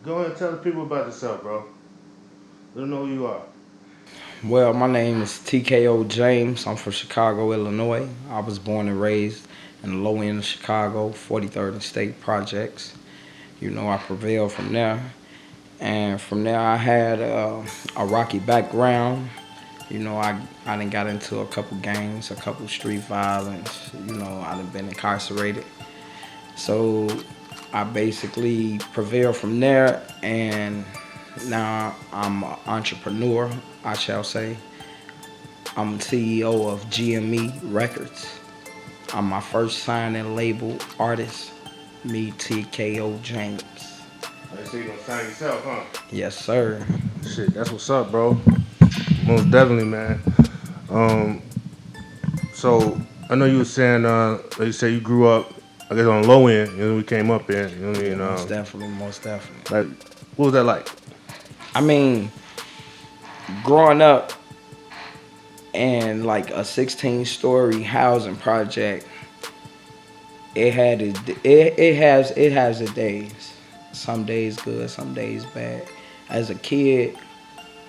Go ahead and tell the people about yourself, bro. Let them know who you are. Well, my name is Tko James. I'm from Chicago, Illinois. I was born and raised in the low end of Chicago, 43rd and State Projects. I prevailed from there. And from there, I had a rocky background. I done got into a couple gangs, a couple street violence. I done been incarcerated. So I basically prevailed from there, and now I'm an entrepreneur, I shall say. I'm CEO of GME Records. I'm my first signing label artist, me TKO James. They say you gonna sign yourself, huh? Yes, sir. Shit, that's what's up, bro. Most definitely, man. Um, so I know you were saying, like you say you grew up, I guess on the low end. We came up in. You know what I Yeah, mean? most definitely, most definitely. Like, what was that like? I mean, growing up in like a 16-story housing project, it has its days. Some days good, some days bad. As a kid,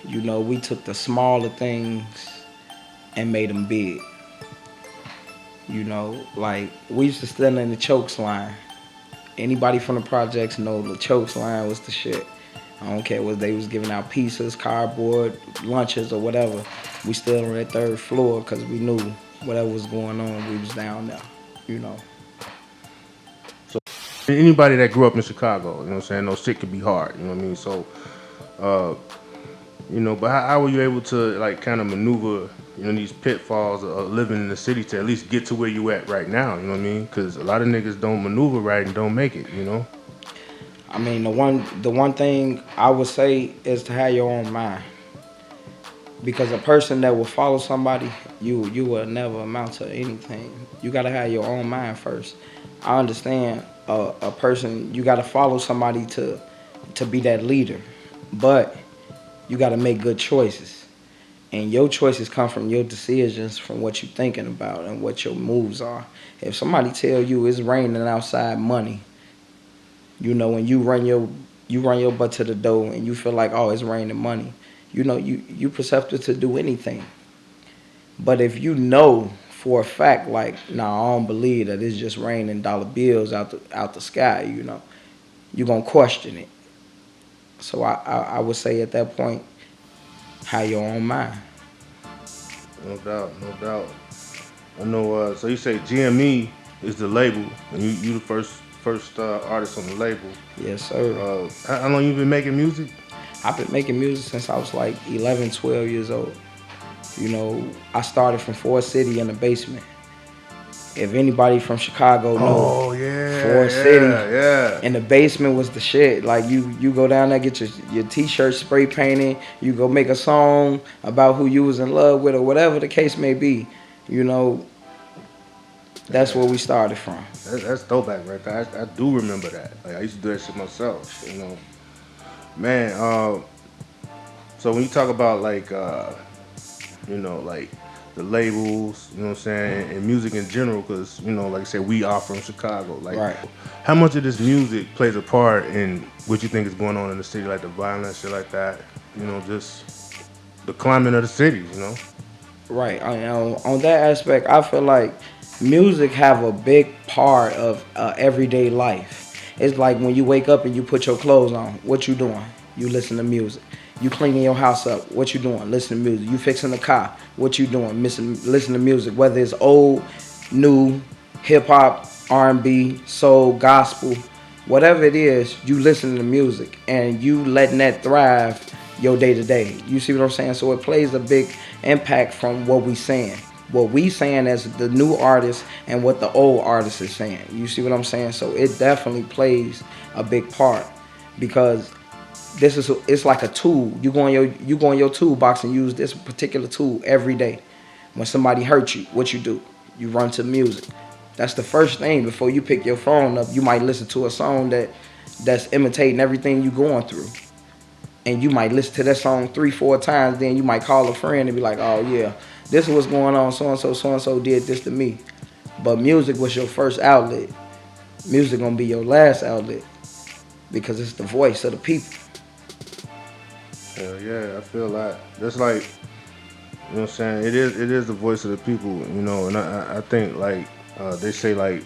we took the smaller things and made them big. Like we used to stand in the chokes line. Anybody from the projects know the chokes line was the shit. I don't care what they was giving out pizzas, cardboard, lunches, or whatever. We still on that third floor because we knew whatever was going on, we was down there. You know. So anybody that grew up in Chicago, you know what I'm saying? No shit could be hard. You know what I mean? So, uh, but how were you able to like kind of maneuver, these pitfalls of living in the city to at least get to where you at right now? You know what I mean? Because a lot of niggas don't maneuver right and don't make it. I mean, the one thing I would say is to have your own mind. Because a person that will follow somebody, you will never amount to anything. You gotta have your own mind first. I understand a person, you gotta follow somebody to be that leader, but you gotta make good choices. And your choices come from your decisions, from what you're thinking about and what your moves are. If somebody tell you it's raining outside money, when you run your butt to the door and you feel like, oh, it's raining money, you perceptive to do anything. But if you know for a fact, like, nah, I don't believe that it's just raining dollar bills out the sky, you're gonna question it. So I would say at that point, have your own mind. No doubt, no doubt. I know. So you say GME is the label, and you the first artist on the label. Yes, sir. How long you been making music? I've been making music since I was like 11, 12 years old. I started from Forest City in the basement. If anybody from Chicago know, Oh yeah, Forest City yeah. in the basement was the shit. Like you go down there, get your t-shirt spray painted, you go make a song about who you was in love with or whatever the case may be. You know, that's Yeah. where we started from. That's throwback right there. I do remember that. Like I used to do that shit myself. Man. So when you talk about like like the labels, you know what I'm saying, and music in general, because like I said, we are from Chicago. Like, Right. how much of this music plays a part in what you think is going on in the city, like the violence, shit like that. Just the climate of the city. Right. On that aspect, I feel like music have a big part of everyday life. It's like when you wake up and you put your clothes on. What you doing? You listen to music. You cleaning your house up. What you doing? Listen to music. You fixing the car. What you doing? Listen to music. Whether it's old, new, hip hop, R&B, soul, gospel, whatever it is, you listen to music and you letting that thrive your day to day. You see what I'm saying? So it plays a big impact from what we saying. What we saying as the new artist and what the old artist is saying. You see what I'm saying? So it definitely plays a big part because it's like a tool. You go in your toolbox and use this particular tool every day. When somebody hurts you, what you do? You run to music. That's the first thing before you pick your phone up. You might listen to a song that's imitating everything you going through. And you might listen to that song 3, 4 times, then you might call a friend and be like, oh yeah, this is what's going on, so and so did this to me. But music was your first outlet. Music gonna be your last outlet. because it's the voice of the people. Hell yeah, I feel like that's like, you know what I'm saying. It is the voice of the people, you know, and I think like they say like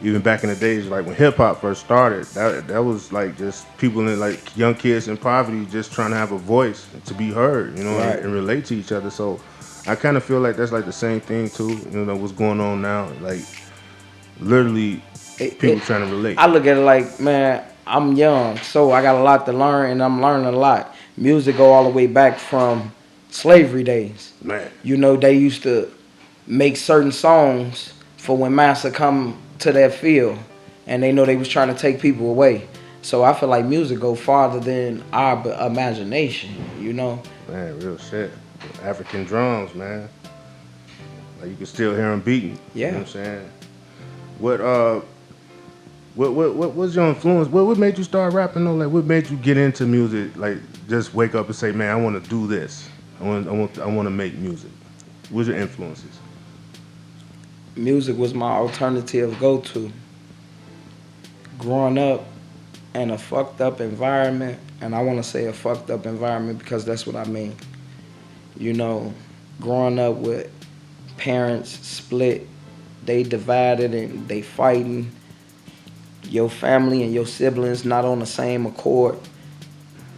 even back in the days like when hip hop first started, that was like just people in like young kids in poverty just trying to have a voice to be heard, you know, Right. and relate to each other. So I kind of feel like that's like the same thing too, you know, what's going on now, like literally It, people it, trying to relate. I look at it like, man, I'm young, so I got a lot to learn, and I'm learning a lot. Music go all the way back from slavery days. Man, You know, they used to make certain songs for when massa come to that field, and they know they was trying to take people away. So I feel like music go farther than our imagination. You know. man, real shit. African drums, man. Like you can still hear them beating. You know what Yeah. I'm saying? What what was your influence? What made you start rapping though? Like what made you get into music? Like just wake up and say, man, I want to do this. I want to make music. What's your influences? Music was my alternative go-to. Growing up in a fucked up environment, and I want to say a fucked up environment because that's what I mean. You know, growing up with parents split, they divided and they fighting. Your family and your siblings not on the same accord.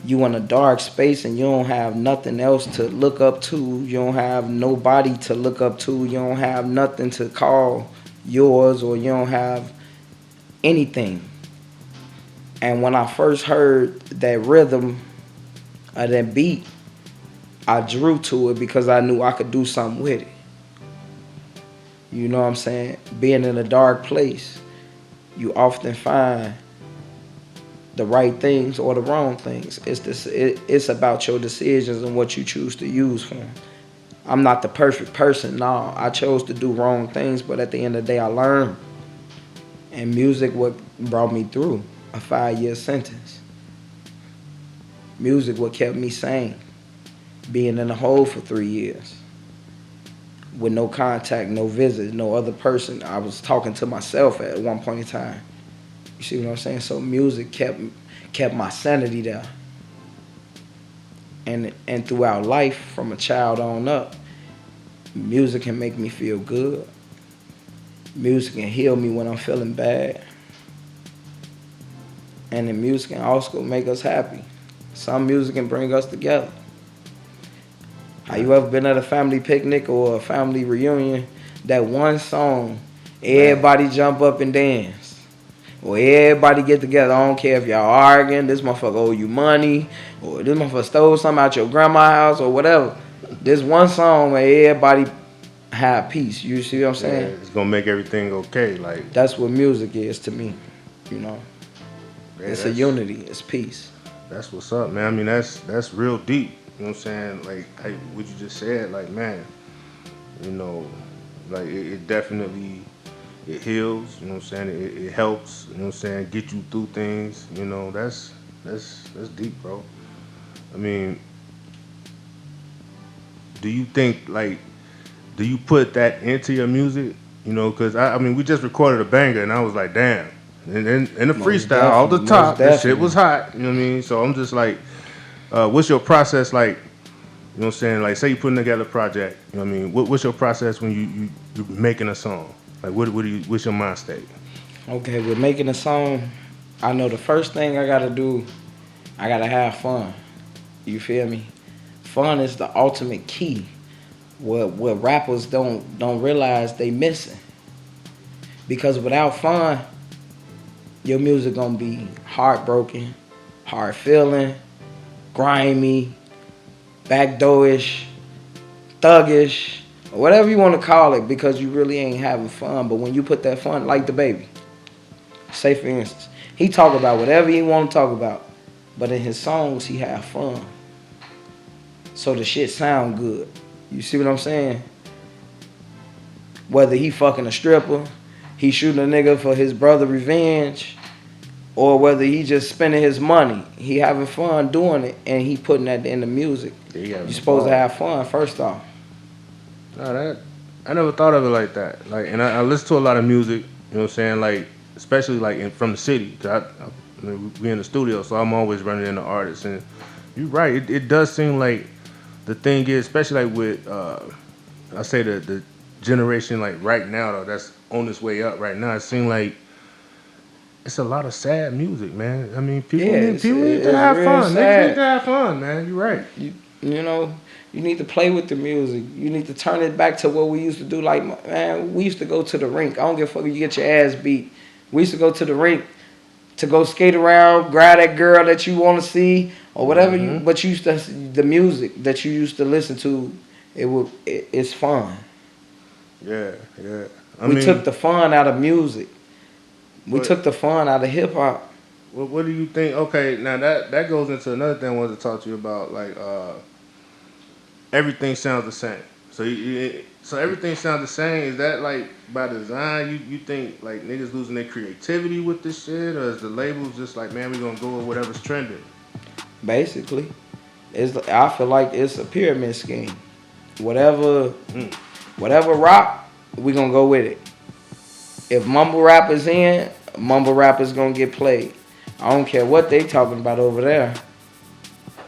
You in a dark space and you don't have nothing else to look up to. You don't have nobody to look up to. You don't have nothing to call yours, or you don't have anything. And when I first heard that rhythm of that beat, I drew to it because I knew I could do something with it. You know what I'm saying? Being in a dark place, you often find the right things or the wrong things. It's about your decisions and what you choose to use for them. I'm not the perfect person. No, I chose to do wrong things, but at the end of the day, I learned. And music what brought me through a 5-year sentence. Music what kept me sane. Being in a hole for 3 years. With no contact, no visit, no other person. I was talking to myself at one point in time. You see what I'm saying? So music kept my sanity there. And throughout life, from a child on up, music can make me feel good. Music can heal me when I'm feeling bad. And the music can also make us happy. Some music can bring us together. Have you ever been at a family picnic or a family reunion? That one song, everybody jump up and dance. Or everybody get together. I don't care if y'all arguing, this motherfucker owe you money, or this motherfucker stole something out your grandma's house, or whatever. This one song where everybody have peace. You see what I'm Yeah, saying? it's gonna make everything okay. Like That's what music is to me. You know, yeah, it's a unity. It's peace. That's what's up, man. I mean, that's real deep. You know what I'm saying? Like what you just said, like man, you know, like it definitely it heals. You know what I'm saying? It helps. You know what I'm saying? Get you through things. You know, that's deep, bro. I mean, do you think like do you put that into your music? You know, because I mean, we just recorded a banger, and I was like, damn. And in the Most freestyle, off the definitely, most top, that shit was definitely. hot. You know what I mean? So I'm just like, what's your process like? You know what I'm saying? Like, say you're putting together a project. You know what I mean? What's your process when you're making a song? Like, what's your mind state? Okay, with making a song, I know the first thing I gotta do, I gotta have fun. You feel me? Fun is the ultimate key. What rappers don't realize they missing. Because without fun, your music gonna be heartbroken, hard feeling, grimy, backdoorish, thuggish, or whatever you want to call it, because you really ain't having fun. But when you put that fun, like the baby, say for instance, he talk about whatever he want to talk about, but in his songs he have fun, so the shit sound good. You see what I'm saying? Whether he fucking a stripper, he shooting a nigga for his brother revenge, or whether he just spending his money, he having fun doing it, and he putting that in the music. Yeah, You supposed to have fun first off. No, that I never thought of it like that. Like, and I listen to a lot of music. You know what I'm saying? Like, especially like from the city. 'Cause I mean, we in the studio, so I'm always running into artists. And you're right. It does seem like the thing is, especially like with I say the generation like right now though, that's on its way up right now. It seems like it's a lot of sad music, man. I mean, Yeah, people need to it's have real fun. Niggas need to sad. have fun, man. You're right. You know, you need to play with the music. You need to turn it back to what we used to do. Like, man, we used to go to the rink. I don't give a fuck if you get your ass beat. We used to go to the rink to go skate around, grab that girl that you want to see, or whatever you. Mm-hmm. But you used to the music that you used to listen to. It's fun. Yeah, yeah. I We mean, took the fun out of music. We but took the fun out of hip hop. what do you think? Okay, now that goes into another thing I wanted to talk to you about. Like, everything sounds the same. So everything sounds the same. Is that like by design? You think like niggas losing their creativity with this shit, or is the labels just like, man, we gonna go with whatever's trending? Basically, I feel like it's a pyramid scheme. Whatever Mm. Whatever rock, we gonna go with it. If mumble rap is in, mumble rap is gonna get played. I don't care what they talking about over there.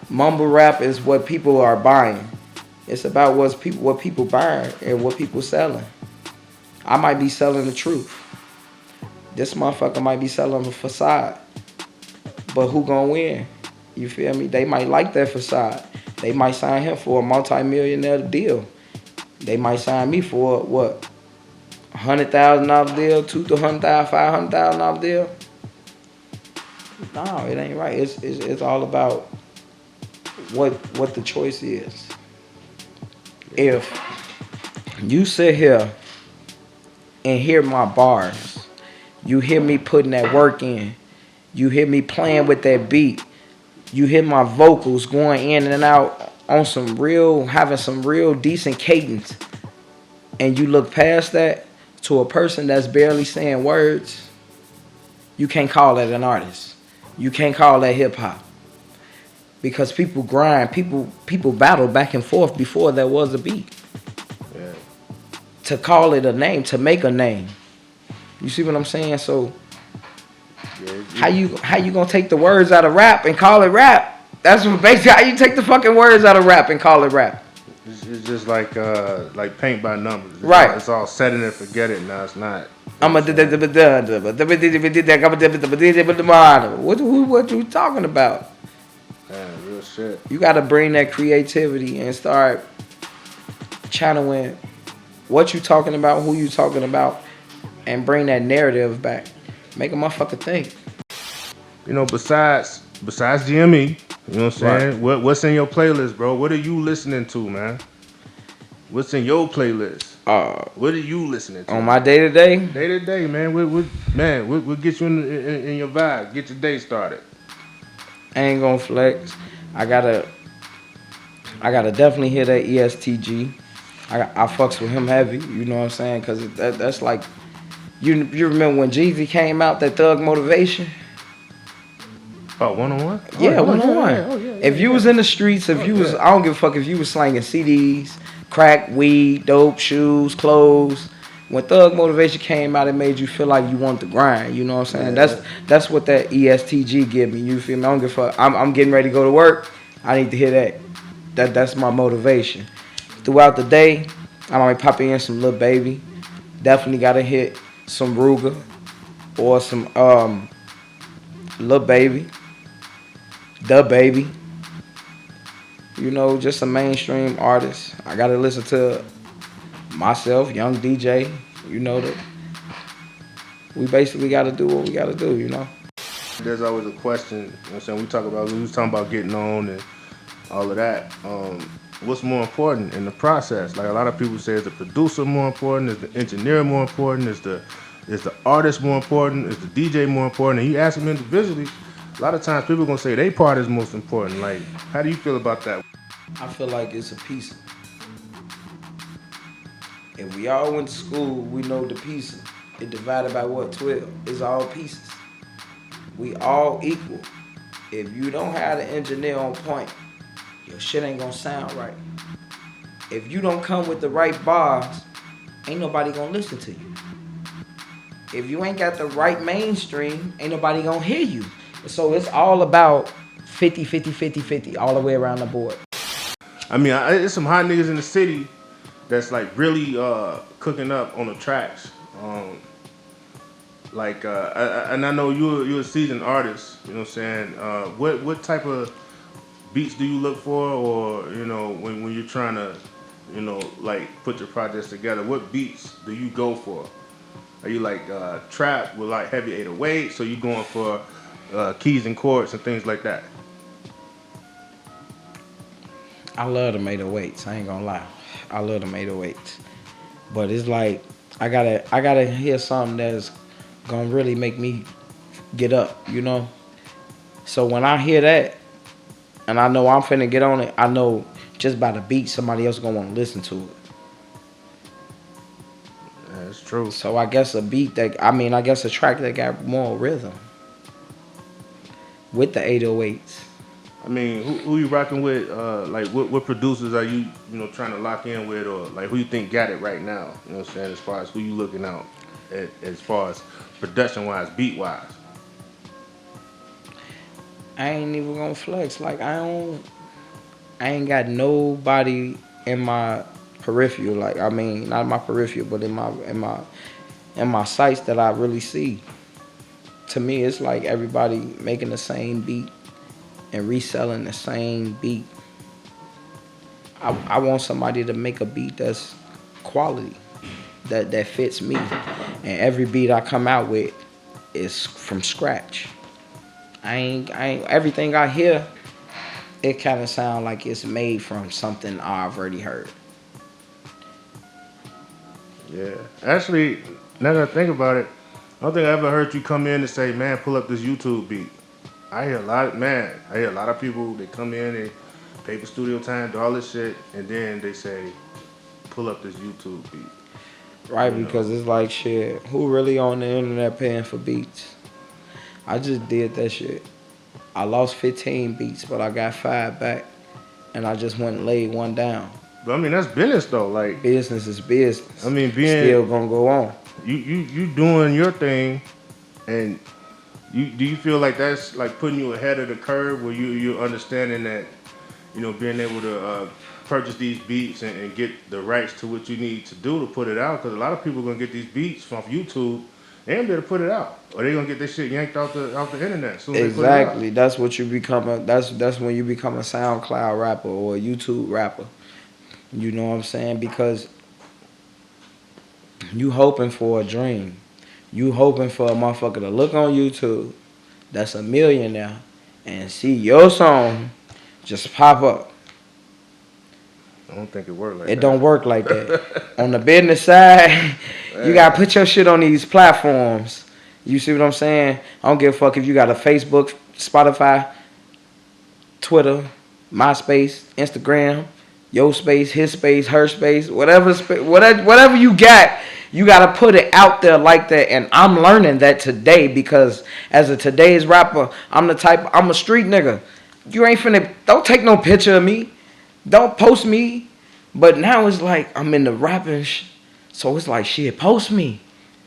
Mumble rap is what people are buying. It's about what people buying and what people selling. I might be selling the truth. This motherfucker might be selling a facade. But who gonna win? You feel me? They might like that facade. They might sign him for a multi-millionaire deal. They might sign me for what? $100,000 deal, $200,000, $500,000 deal. No, it ain't right. It's all about what the choice is. If you sit here and hear my bars, you hear me putting that work in, you hear me playing with that beat, you hear my vocals going in and out on having some real decent cadence, and you look past that to a person that's barely saying words, you can't call that an artist. You can't call that hip hop. Because people grind, people battle back and forth before there was a beat. Yeah. To call it a name, to make a name. You see what I'm saying? So Yeah. how you gonna take the words out of rap and call it rap? That's what basically how you take the fucking words out of rap and call it rap. It's just like paint by numbers. Right. It's all set it and forget it. Now it's not. I'm a what you talking about? Man, real shit. You gotta bring that creativity and start channeling what you talking about, who you talking about, and bring that narrative back. Make a motherfucker think. You know, besides GME, you know what I'm saying? Right. What's in your playlist, bro? What are you listening to, man? What's in your playlist? What are you listening to? On my day to day, Day to day, man. We'll get you in your vibe. Get your day started. I ain't gonna flex. I gotta definitely hear that ESTG. I fucks with him heavy. You know what I'm saying? Cause that's like you remember when Jeezy came out, that Thug Motivation. Oh, 101? Yeah, oh, 101. If you was in the streets, I don't give a fuck if you was slanging CDs, crack, weed, dope, shoes, clothes. When Thug Motivation came out, it made you feel like you want to grind. You know what I'm saying? Yeah. That's what that ESTG give me. You feel me? I don't give a fuck. I'm getting ready to go to work. I need to hear that. That's my motivation. Throughout the day, I might pop in some Lil Baby. Definitely gotta hit some Ruger or some Lil Baby. The Baby, you know, just a mainstream artist. I gotta listen to myself, Young DJ. You know that we basically gotta do what we gotta do. You know. There's always a question. You know what I'm saying? We was talking about getting on and all of that. What's more important in the process? Like a lot of people say, is the producer more important? Is the engineer more important? Is the artist more important? Is the DJ more important? And you ask them individually. A lot of times people are gonna say their part is most important. Like, how do you feel about that? I feel like it's a piece. If we all went to school, we know the pieces. It divided by what? 12. It's all pieces. We all equal. If you don't have the engineer on point, your shit ain't gonna sound right. If you don't come with the right bars, ain't nobody gonna listen to you. If you ain't got the right mainstream, ain't nobody gonna hear you. So it's all about 50, 50, 50, 50 all the way around the board. I mean, there's some hot niggas in the city that's like really cooking up on the tracks. And I know you're a seasoned artist. You know what I'm saying? What type of beats do you look for, or when you're trying to, like put your projects together? What beats do you go for? Are you like trap with like heavy 808? So you going for keys and chords and things like that? I love the 808s. I ain't gonna lie. I love the 808s. But it's like I gotta hear something that's gonna really make me get up, you know? So when I hear that and I know I'm finna get on it, I know just by the beat somebody else gonna wanna listen to it. Yeah, that's true. So I guess a track that got more rhythm with the 808s. I mean, who you rocking with? Like, what producers are you, trying to lock in with, or like who you think got it right now? You know what I'm saying? As far as who you looking out at, as far as production wise, beat wise. I ain't even gonna flex. Like I ain't got nobody in my peripheral. Like I mean, not in my peripheral, but in my sights that I really see. To me, it's like everybody making the same beat and reselling the same beat. I want somebody to make a beat that's quality, that fits me, and every beat I come out with is from scratch. I ain't everything I hear. It kind of sound like it's made from something I've already heard. Yeah, actually, now that I think about it, I don't think I ever heard you come in and say, "Man, pull up this YouTube beat." I hear a lot of people. They come in, they pay for studio time, do all this shit, and then they say, "Pull up this YouTube beat." Right, You know, because it's like shit. Who really on the internet paying for beats? I just did that shit. I lost 15 beats, but I got 5 back, and I just went and laid one down. but I mean that's business though. Like, Business is I business. mean, Still being gonna go on. you doing your thing, and do you feel like that's like putting you ahead of the curve, where you're understanding that being able to purchase these beats and get the rights to what you need to do to put it out, because a lot of people are gonna get these beats from YouTube. They ain't be able to put it out, or they gonna get this shit yanked off the internet as soon as they put it out. Exactly. That's what you become. That's when you become a SoundCloud rapper or a YouTube rapper. You know what I'm saying? Because you hoping for a dream. You hoping for a motherfucker to look on YouTube that's a millionaire and see your song just pop up. I don't think it worked like It that. don't work like that. On the business side, you gotta put your shit on these platforms. You see what I'm saying? I don't give a fuck if you got a Facebook, Spotify, Twitter, MySpace, Instagram, your space, his space, her space, whatever you got, you gotta put it out there like that. And I'm learning that today because as a today's rapper, I'm a street nigga. You ain't finna, don't take no picture of me, don't post me. But now it's like I'm in the rapping, so it's like shit. Post me,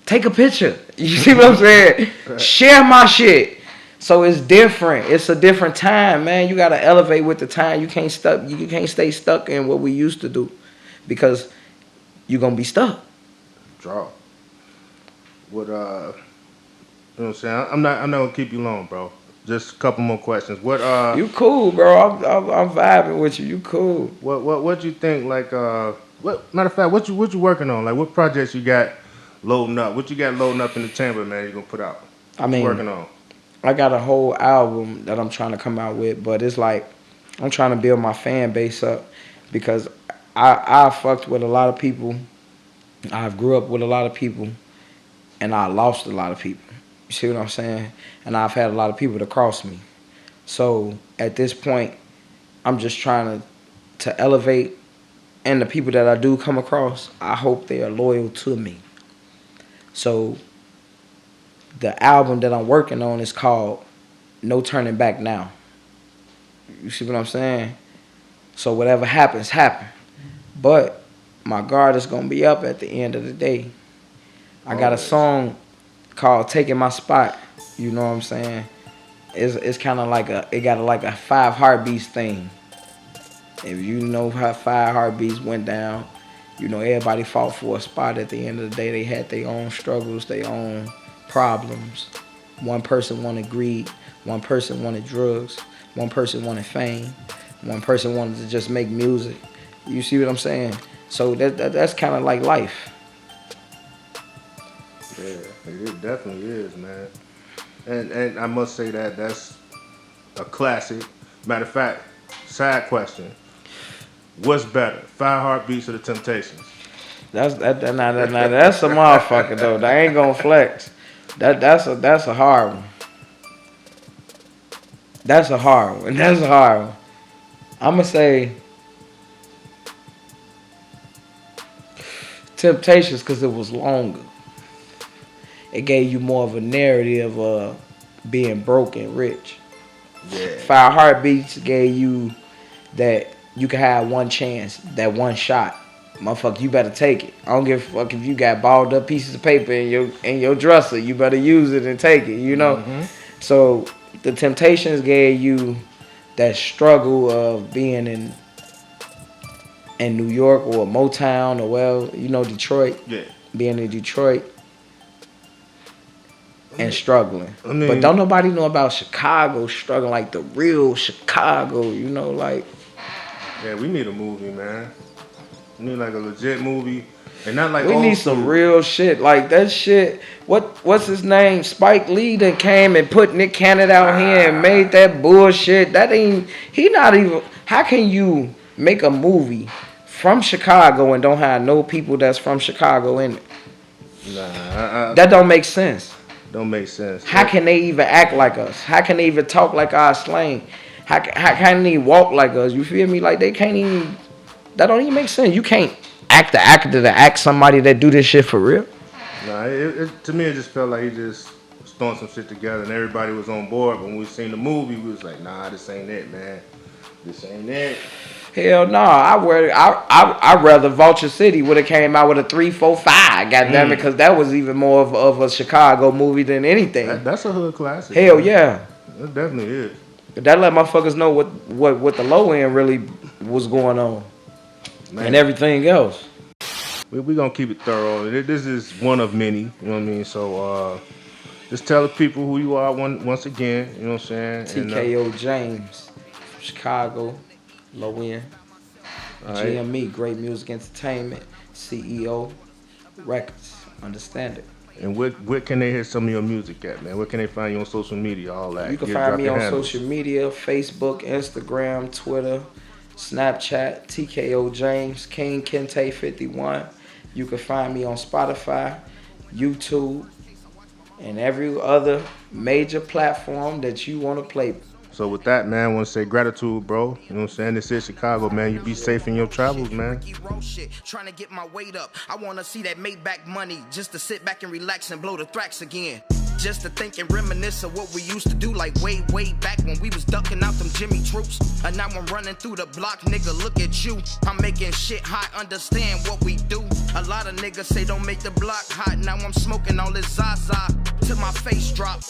take a picture. You see what I'm saying? Right. Share my shit. So it's different. It's a different time, man. You gotta elevate with the time. You can't stay stuck in what we used to do, because you're gonna be stuck. Draw. What you know what I'm saying? I'm not gonna keep you long, bro. Just a couple more questions. You cool, bro. I'm vibing with you. You cool. What you think, like what matter of fact, what you working on? Like, what projects you got loading up? What you got loading up in the chamber, man, you gonna put out? I What you mean, working on? I got a whole album that I'm trying to come out with, but it's like I'm trying to build my fan base up because I fucked with a lot of people. I've grew up with a lot of people, and I lost a lot of people. You see what I'm saying? And I've had a lot of people to cross me. So at this point, I'm just trying to elevate, and the people that I do come across, I hope they are loyal to me. So the album that I'm working on is called No Turning Back Now. You see what I'm saying? So whatever happens, happen. But my guard is gonna be up at the end of the day. I got a Always. song called Taking My Spot. You know what I'm saying? it's kind of like it got like a 5 heartbeats thing. If you know how 5 heartbeats went down, you know everybody fought for a spot. At the end of the day, they had their own struggles, their own problems. One person wanted greed, one person wanted drugs, one person wanted fame, one person wanted to just make music. You see what I'm saying? So that's kind of like life. Yeah, it definitely is, man. And I must say that that's a classic. Matter of fact, side question: what's better, 5 Heartbeats or the Temptations? That's a motherfucker though. That ain't gonna flex. That's a hard one. That's a hard one. That's a hard one. I'ma say Temptations because it was longer. It gave you more of a narrative of being broke and rich. Yeah. 5 Heartbeats gave you that you can have one chance, that one shot. Motherfucker, you better take it. I don't give a fuck if you got balled up pieces of paper in your dresser. You better use it and take it, you know? Mm-hmm. So the Temptations gave you that struggle of being in New York or Motown or, well, you know, Detroit. Yeah. Being in Detroit and struggling. I mean, but don't nobody know about Chicago struggling, like the real Chicago, you know, like. Yeah, we need a movie, man. We need like a legit movie. And not like we need some real shit. Like that shit. What's his name? Spike Lee that came and put Nick Cannon out here and made that bullshit. That ain't he not even how can you make a movie from Chicago and don't have no people that's from Chicago in it? Nah, that don't make sense. Don't make sense. How can they even act like us? How can they even talk like our slang? How can they walk like us? You feel me? Like they can't even. That don't even make sense. You can't act the actor to act somebody that do this shit for real. Nah, to me it just felt like he just was throwing some shit together and everybody was on board. But when we seen the movie, we was like, nah, this ain't it, man. This ain't it. Hell no, I rather Vulture City would have came out with a 3, 4, 5. Goddamn it, because that was even more of a Chicago movie than anything. That's a hood classic. Hell yeah, it definitely is. That let motherfuckers know what the low end really was going on, man. And everything else. We gonna keep it thorough. This is one of many. You know what I mean? So just tell the people who you are once again. You know what I'm saying? Tko James, from Chicago. Low end. Right. GME, Great Music Entertainment, CEO, Records. Understand it. And where can they hear some of your music at, man? Where can they find you on social media, all that? You can find me on social media, Facebook, Instagram, Twitter, Snapchat, TKO James, King Kente 51. You can find me on Spotify, YouTube, and every other major platform that you want to play. So with that, man, I want to say gratitude, bro. You know what I'm saying? This is Chicago, man. You be safe in your travels, man. Trying to get my weight up. I want to see that Maybach money just to sit back and relax and blow the thracks again. Just to think and reminisce of what we used to do like way back when we was ducking out them Jimmy troops. And now I'm running through the block, nigga, look at you. I'm making shit hot, understand what we do. A lot of niggas say don't make the block hot. Now I'm smoking all this Zaza till my face drop.